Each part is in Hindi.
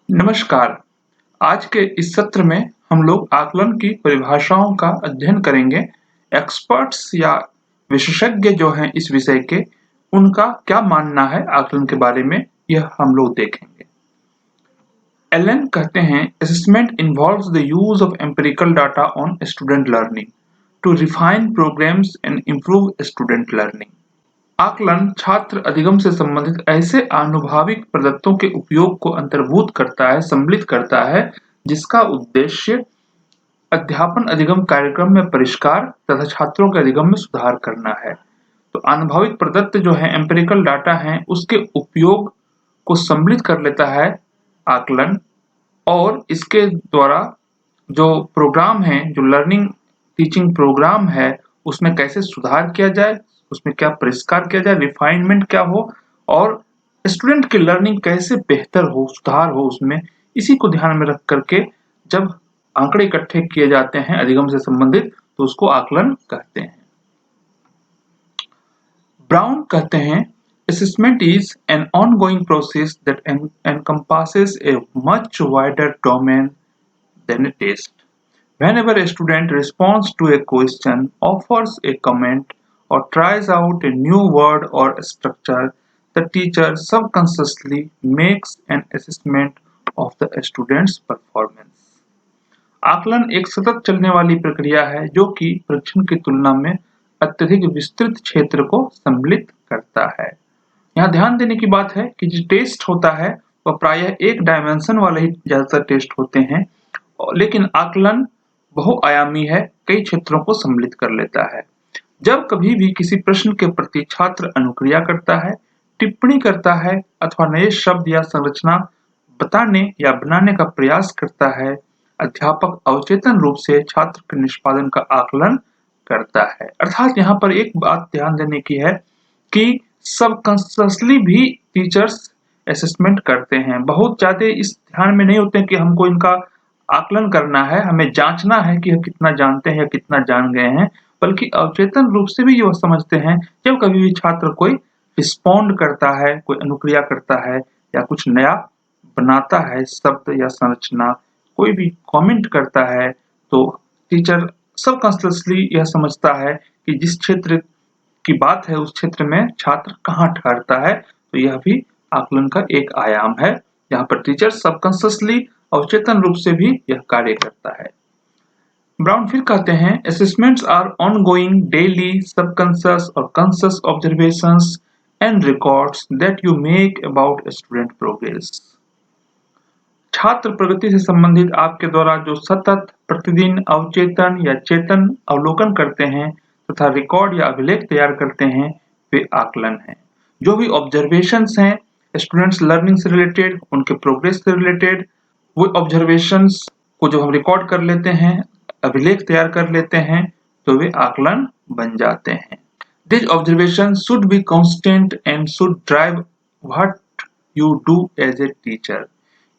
नमस्कार। आज के इस सत्र में हम लोग आकलन की परिभाषाओं का अध्ययन करेंगे। एक्सपर्ट्स या विशेषज्ञ जो हैं इस विषय के, उनका क्या मानना है आकलन के बारे में, यह हम लोग देखेंगे। एलन कहते हैं, assessment involves the use of empirical data on student learning to refine programs and improve student learning. आकलन छात्र अधिगम से संबंधित ऐसे आनुभविक प्रदत्तों के उपयोग को अंतर्भूत करता है, सम्मिलित करता है, जिसका उद्देश्य अध्यापन अधिगम कार्यक्रम में परिष्कार तथा छात्रों के अधिगम में सुधार करना है। तो अनुभविक प्रदत्त जो है एम्पिरिकल डाटा है, उसके उपयोग को सम्मिलित कर लेता है आकलन, और इसके द्वारा जो प्रोग्राम है, जो लर्निंग टीचिंग प्रोग्राम है, उसमें कैसे सुधार किया जाए, उसमें क्या परिष्कार किया जाए, रिफाइनमेंट क्या हो, और स्टूडेंट की लर्निंग कैसे बेहतर हो, सुधार हो उसमें, इसी को ध्यान में रख करके जब आंकड़े इकट्ठे किए जाते हैं अधिगम से संबंधित, तो उसको आकलन कहते हैं। ब्राउन कहते हैं, assessment is an ongoing process that encompasses a much wider domain than a test. Whenever a student responds to a question, offers a comment, or tries out a new word or structure, the teacher subconsciously makes an assessment of the student's performance. आकलन एक सतत चलने वाली प्रक्रिया है जो कि परीक्षण की तुलना में अत्यधिक विस्तृत क्षेत्र को सम्मिलित करता है। यहाँ ध्यान देने की बात है कि जो टेस्ट होता है वह प्रायः एक डायमेंशन वाले ही ज्यादातर टेस्ट होते हैं, लेकिन आकलन बहुआयामी है, कई क्षेत्रों को सम्मिलित कर लेता है। जब कभी भी किसी प्रश्न के प्रति छात्र अनुक्रिया करता है, टिप्पणी करता है अथवा नए शब्द या संरचना बताने या बनाने का प्रयास करता है, अध्यापक अवचेतन रूप से छात्र के निष्पादन का आकलन करता है। अर्थात यहाँ पर एक बात ध्यान देने की है कि सबकॉन्शियसली भी टीचर्स असेसमेंट करते हैं। बहुत ज्यादा इस ध्यान में नहीं होते कि हमको इनका आकलन करना है, हमें जांचना है कि हम कितना जानते हैं या कितना जान गए हैं, बल्कि अवचेतन रूप से भी ये समझते हैं जब कभी भी छात्र कोई रिस्पॉन्ड करता है, कोई अनुक्रिया करता है या कुछ नया बनाता है, शब्द या संरचना, कोई भी कमेंट करता है, तो टीचर सबकॉन्शियसली यह समझता है कि जिस क्षेत्र की बात है उस क्षेत्र में छात्र कहाँ ठहरता है। तो यह भी आकलन का एक आयाम है, यहाँ पर टीचर सबकॉन्शियसली अवचेतन रूप से भी यह कार्य करता है। ब्राउन फिर कहते हैं, assessments are ongoing daily subconscious और conscious observations and records that you make about student progress. छात्र प्रगति से संबंधित आपके द्वारा जो सतत प्रतिदिन अवचेतन या चेतन अवलोकन करते हैं तथा रिकॉर्ड या अभिलेख तैयार करते हैं, वे आकलन हैं। जो भी ऑब्जर्वेशंस हैं स्टूडेंट्स लर्निंग से रिलेटेड, उनके प्रोग्रेस से रिलेटेड, वो ऑब्जर्वेशंस को जब हम रिकॉर्ड कर लेते हैं, अभिलेख तैयार कर लेते हैं, तो वे आकलन बन जाते हैं। This observation should be constant and should drive what you do as a teacher.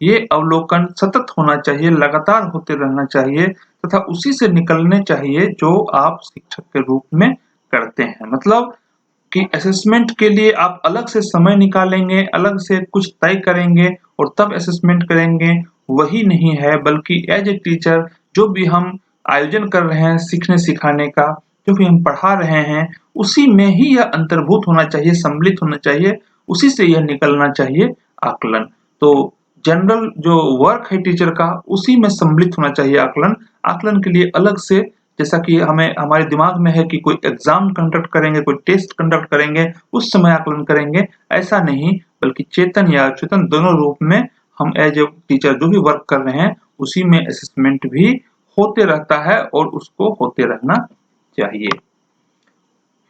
ये अवलोकन सतत होना चाहिए, लगातार होते रहना चाहिए तथा उसी से निकलने चाहिए जो आप शिक्षक के रूप में करते हैं। मतलब कि असेसमेंट के लिए आप अलग से समय निकालेंगे, अलग से कुछ तय करेंगे और तब असेसमेंट करेंगे, वही नहीं है, बल्कि एज ए टीचर जो भी हम आयोजन कर रहे हैं सीखने सिखाने का, जो भी हम पढ़ा रहे हैं, उसी में ही यह अंतर्भूत होना चाहिए, सम्मिलित होना चाहिए, उसी से यह निकलना चाहिए आकलन। तो जनरल जो वर्क है टीचर का, उसी में सम्मिलित होना चाहिए आकलन। आकलन के लिए अलग से, जैसा कि हमें हमारे दिमाग में है कि कोई एग्जाम कंडक्ट करेंगे, कोई टेस्ट कंडक्ट करेंगे, उस समय आकलन करेंगे, ऐसा नहीं, बल्कि चेतन या अचेतन दोनों रूप में हम एज ए टीचर जो भी वर्क कर रहे हैं उसी में असेसमेंट भी होते रहता है और उसको होते रहना चाहिए।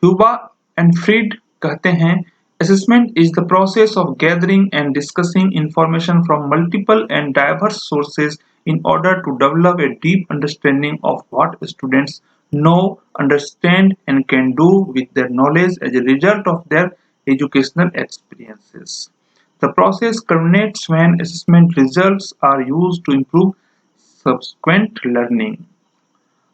ह्यूबा एंड फ्रीड कहते हैं, assessment is the process of gathering and discussing information from multiple and diverse sources in order to develop a deep understanding of what students know, understand, and can do with their knowledge as a result of their educational experiences. The process culminates when assessment results are used to improve subsequent learning.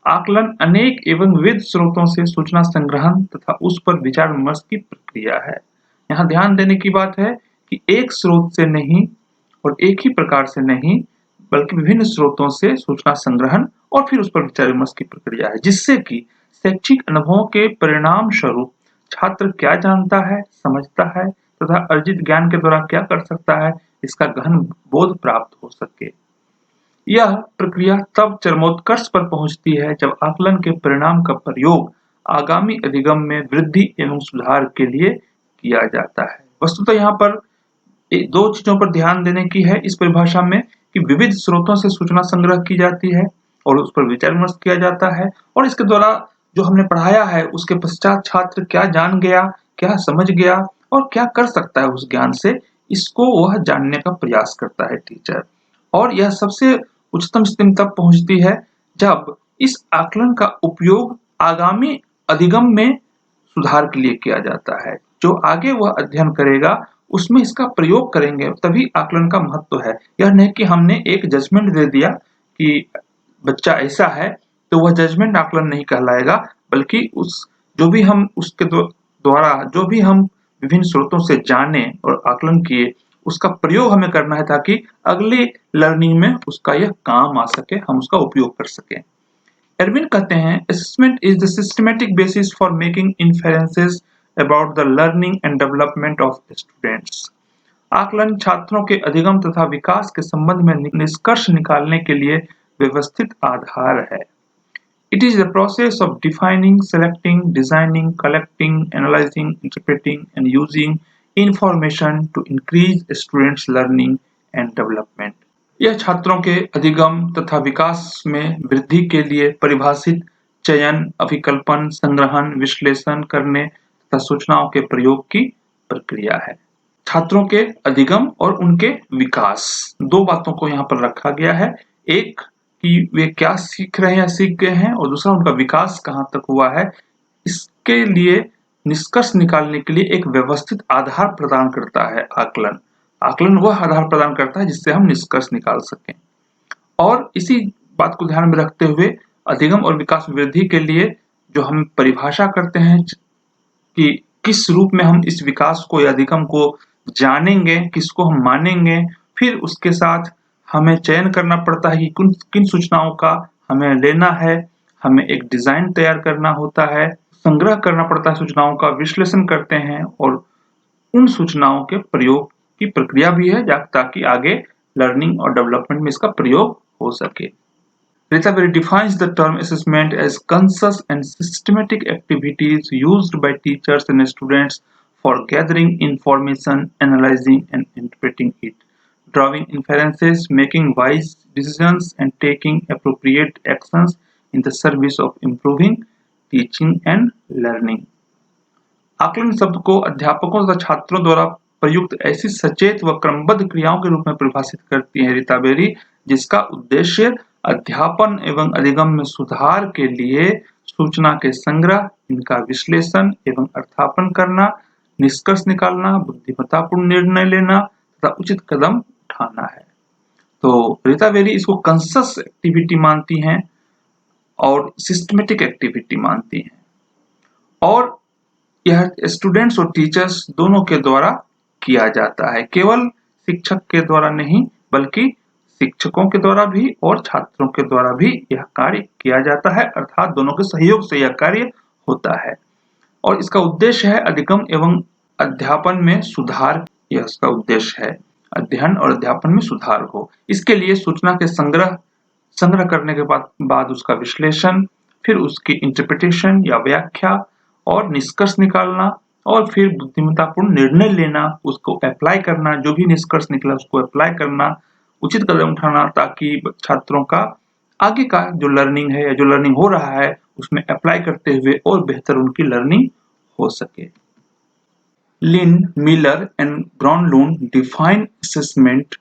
आकलन अनेक एवं विविध स्रोतों से सूचना संग्रहण तथा उस पर विचार विमर्श की प्रक्रिया है। यहाँ ध्यान देने की बात है कि एक स्रोत से नहीं, और एक ही प्रकार से नहीं बल्कि विभिन्न स्रोतों से सूचना संग्रहण और फिर उस पर विचार विमर्श की प्रक्रिया है, जिससे कि शैक्षिक अनुभवों के परिणाम स्वरूप छात्र क्या जानता है, समझता है तथा अर्जित ज्ञान के द्वारा क्या कर सकता है, इसका गहन बोध प्राप्त हो सके। यह प्रक्रिया तब चरमोत्कर्ष पर पहुंचती है जब आकलन के परिणाम का प्रयोग आगामी अधिगम में वृद्धि एवं सुधार के लिए किया जाता है। वस्तुतः यहाँ पर दो चीजों पर ध्यान देने की है इस परिभाषा में कि विविध स्रोतों से सूचना संग्रह की जाती है और उस पर विचार विमर्श किया जाता है और इसके द्वारा जो हमने पढ़ाया है उसके पश्चात छात्र क्या जान गया, क्या समझ गया और क्या कर सकता है उस ज्ञान से, इसको वह जानने का प्रयास करता है टीचर। और यह सबसे उच्चतम स्थिति तब पहुंचती है जब इस आकलन का उपयोग आगामी अधिगम में सुधार के लिए किया जाता है। जो आगे वह अध्ययन करेगा उसमें इसका प्रयोग करेंगे तभी आकलन का महत्व है। यह नहीं कि हमने एक जजमेंट दे दिया कि बच्चा ऐसा है तो वह जजमेंट आकलन नहीं कहलाएगा, बल्कि उस जो भी हम उसके द्वारा जो भी हम विभिन्न स्रोतों से जाने और आकलन किए उसका प्रयोग हमें करना है ताकि अगली लर्निंग में उसका यह काम आ सके, हम उसका उपयोग कर सकें। एरविन कहते हैं assessment is the systematic basis for making inferences about the learning and development of students. आकलन छात्रों के अधिगम तथा विकास के संबंध में निष्कर्ष निकालने के लिए व्यवस्थित आधार है। It is the process of defining, selecting, designing, collecting, analyzing, interpreting, and using information to increase students' learning and development. यह छात्रों के अधिगम तथा विकास में वृद्धि के लिए परिभाषित चयन, अभिकल्पन, संग्रहण, विश्लेषण करने तथा सूचनाओं के प्रयोग की प्रक्रिया है। छात्रों के अधिगम और उनके विकास, दो बातों को यहाँ पर रखा गया है। एक कि वे क्या सीख रहे हैं, सीख गए हैं, और दूसरा उनका विकास कहाँ तक हुआ है। इसके लिए निष्कर्ष निकालने के लिए एक व्यवस्थित आधार प्रदान करता है आकलन। आकलन वह आधार प्रदान करता है जिससे हम निष्कर्ष निकाल सकें। और इसी बात को ध्यान में रखते हुए अधिगम और विकास वृद्धि के लिए जो हम परिभाषा करते हैं कि किस रूप में हम इस विकास को या अधिगम को जानेंगे, किसको हम मानेंगे, फिर उसके साथ हमें चयन करना पड़ता है कि किन सूचनाओं का हमें लेना है, हमें एक डिजाइन तैयार करना होता है, संग्रह करना पड़ता है सूचनाओं का, विश्लेषण करते हैं और उन सूचनाओं के प्रयोग की प्रक्रिया भी है ताकि आगे लर्निंग और डेवलपमेंट में इसका प्रयोग हो सके। Rita Berry defines the term assessment as conscious and systematic activities used by teachers and students for gathering information, analyzing and interpreting it, drawing inferences, making wise decisions, and taking appropriate actions in the service of improving teaching and learning. आकलन शब्द को अध्यापकों तथा छात्रों द्वारा प्रयुक्त ऐसी सचेत व क्रमबद्ध क्रियाओं के रूप में परिभाषित करती है रीता बेरी, जिसका उद्देश्य अध्यापन एवं अधिगम में सुधार के लिए सूचना के संग्रह, इनका विश्लेषण एवं अर्थापन करना, निष्कर्ष निकालना, बुद्धिमत्तापूर्ण निर्णय लेना तथा उचित कदम उठाना है। तो रीता बेरी इसको कॉन्शियस एक्टिविटी मानती हैं और सिस्टमेटिक एक्टिविटी मानती हैं, और यह स्टूडेंट्स और टीचर्स दोनों के द्वारा किया जाता है। केवल शिक्षक के द्वारा नहीं बल्कि शिक्षकों के द्वारा भी और छात्रों के द्वारा भी यह कार्य किया जाता है, अर्थात दोनों के सहयोग से यह कार्य होता है। और इसका उद्देश्य है अधिगम एवं अध्यापन में सुधार। यह इसका उद्देश्य है, अध्ययन और अध्यापन में सुधार हो। इसके लिए सूचना के संग्रह करने के बाद उसका विश्लेषण, फिर उसकी इंटरप्रिटेशन या व्याख्या और निष्कर्ष निकालना, और फिर बुद्धिमत्तापूर्ण निर्णय लेना, उसको अप्लाई करना, जो भी निष्कर्ष निकला उसको अप्लाई करना, उचित कदम उठाना ताकि छात्रों का आगे का जो लर्निंग है या जो लर्निंग हो रहा है उसमें अप्लाई करते हुए और बेहतर उनकी लर्निंग हो सके। Linn, Miller and Gronlund define assessment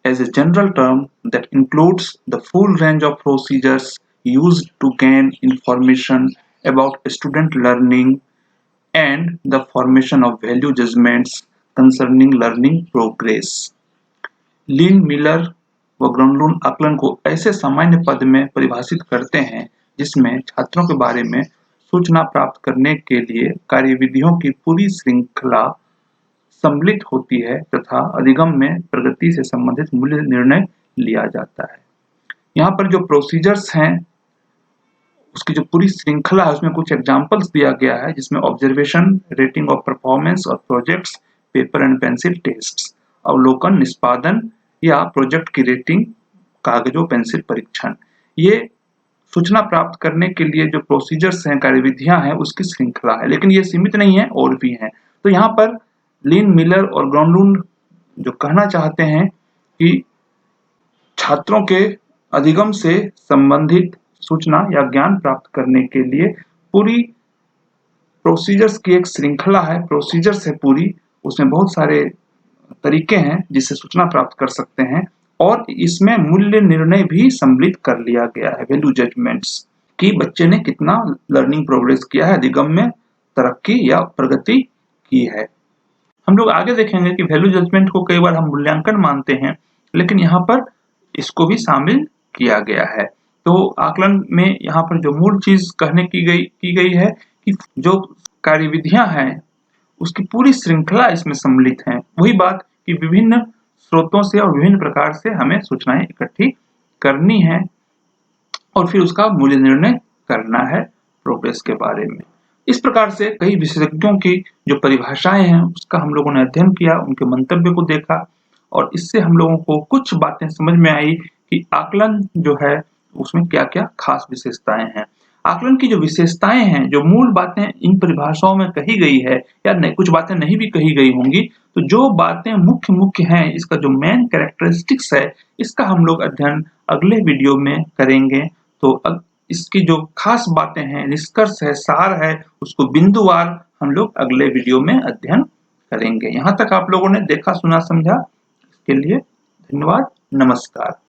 as a general term that includes the full range of procedures used to gain information about student learning and the formation of value judgments concerning learning progress. Lin, Miller व ग्रॉनलून आकलन को ऐसे सामान्य पद में परिभाषित करते हैं जिसमें छात्रों के बारे में सूचना प्राप्त करने के लिए कार्यविधियों की पूरी श्रृंखला सम्मिलित होती है तथा अधिगम में प्रगति से संबंधित मूल्य निर्णय लिया जाता है। यहाँ पर जो प्रोसीजर्स हैं उसकी जो पूरी श्रृंखला है उसमें कुछ एग्जांपल्स दिया गया है, जिसमें ऑब्जर्वेशन, रेटिंग ऑफ परफॉर्मेंस और projects, paper and pencil tests, अवलोकन, निष्पादन या प्रोजेक्ट की रेटिंग, कागजों पेंसिल परीक्षण। ये सूचना प्राप्त करने के लिए जो प्रोसीजर्स हैं, कार्यविधियां हैं, उसकी श्रृंखला है, लेकिन ये सीमित नहीं है, और भी हैं। तो यहाँ पर लिन, मिलर और ग्राउंडलूंड जो कहना चाहते हैं कि छात्रों के अधिगम से संबंधित सूचना या ज्ञान प्राप्त करने के लिए पूरी प्रोसीजर्स की एक श्रृंखला है, प्रोसीजर्स है पूरी, उसमें बहुत सारे तरीके हैं जिससे सूचना प्राप्त कर सकते हैं, और इसमें मूल्य निर्णय भी सम्मिलित कर लिया गया है, वैल्यू जजमेंट्स, कि बच्चे ने कितना लर्निंग प्रोग्रेस किया है, अधिगम में तरक्की या प्रगति की है। हम लोग आगे देखेंगे कि वैल्यू जजमेंट को कई बार हम मूल्यांकन मानते हैं, लेकिन यहाँ पर इसको भी शामिल किया गया है। तो आकलन में यहाँ पर जो मूल चीज कहने की गई है कि जो कार्यविधियां हैं उसकी पूरी श्रृंखला इसमें सम्मिलित है। वही बात कि विभिन्न स्रोतों से और विभिन्न प्रकार से हमें सूचनाएं इकट्ठी करनी है और फिर उसका मूल्य निर्णय करना है प्रोग्रेस के बारे में। इस प्रकार से कई विशेषज्ञों की जो परिभाषाएं हैं उसका हम लोगों ने अध्ययन किया, उनके मंतव्य को देखा, और इससे हम लोगों को कुछ बातें समझ में आई कि आकलन जो है उसमें क्या क्या खास विशेषताएं हैं। आकलन की जो विशेषताएं हैं, जो मूल बातें इन परिभाषाओं में कही गई है, या नहीं, कुछ बातें नहीं भी कही गई होंगी, तो जो बातें मुख्य मुख्य हैं, इसका जो मेन कैरेक्टरिस्टिक्स है, इसका हम लोग अध्ययन अगले वीडियो में करेंगे। तो इसकी जो खास बातें हैं, निष्कर्ष है, सार है, उसको बिंदुवार हम लोग अगले वीडियो में अध्ययन करेंगे। यहाँ तक आप लोगों ने देखा, सुना, समझा, इसके लिए धन्यवाद। नमस्कार।